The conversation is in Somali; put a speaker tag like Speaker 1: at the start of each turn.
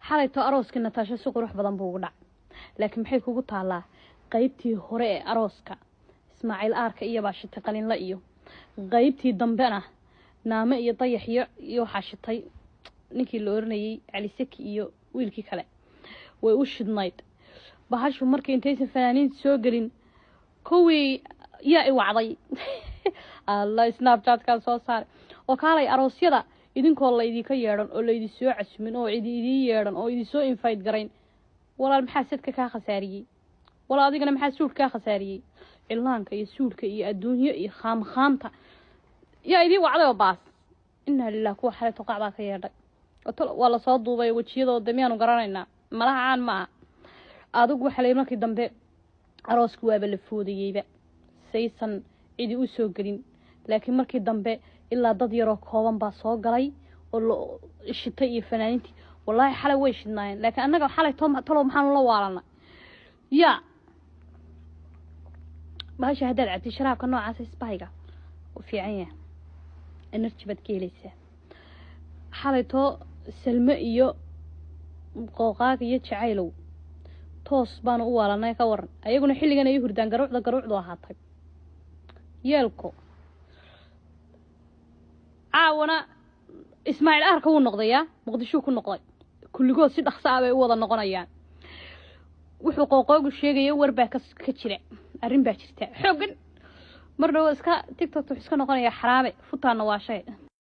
Speaker 1: xalayto arooska Natasha si qurux badan buu ugu dhacay laakiin maxay kugu taalaa qaybtii hore ee arooska Ismaaciil Aarka iyo baashita qalin la iyo qaybtii dambena naama iyo dayax iyo xashitay ninkii la oranayay Ali Saki iyo wiilkii kale way u shidnayd bahashu markii intaysan fanaaniin soo galin kuwii yaa i wacday Allah Snapchat ka soo saar oo kaalay aroosyada idinkoo la idinka yeeran oo la idin soo casumin oo idin yeeran oo idin soo invite gareyn walaal maxaa sidka ka khasaariyay walaal adigana maxaa suud ka khasaariyay cilaanka iyo suudka iyo adduunyo iyo khaamta yaa idin wacday oo baas inna lillahi kuwa xalayto qacbaa ka yeedhay wala soo duubay wajiyadooda miyaanu garanaynaa malaha aan ma adigu waxa la markii dambe aroosku waaba la foodayayba saysan cidi u soo galin laakiin markii dambe ilaa dad yar oo kooban baa soo galay oo shitay iyo fanaaniintii wallahi xalay way shidnaayeen laakiin annaga xalay tolo maxaan la waalana ya baasha hadal cabdi sharaabka noocaas isbahayga oo fiican yahay energy bad geelaysa xalay to salma iyo qooqaag iyo jacaylow toos baan u waalanay ka waran ayaguna xilligan ay hurdaan garuucdu ahaatay yeelko caawana Ismaaciil Aarka uu noqday Muqdisho ku noqday kulligood si dhakhso ah bay u wada noqonayaan wuxuu qooqoogu sheegay warbaa ka jira arrin baa jirta xooggan marna iska TikTok iska noqonaya xaraame futaana waa shay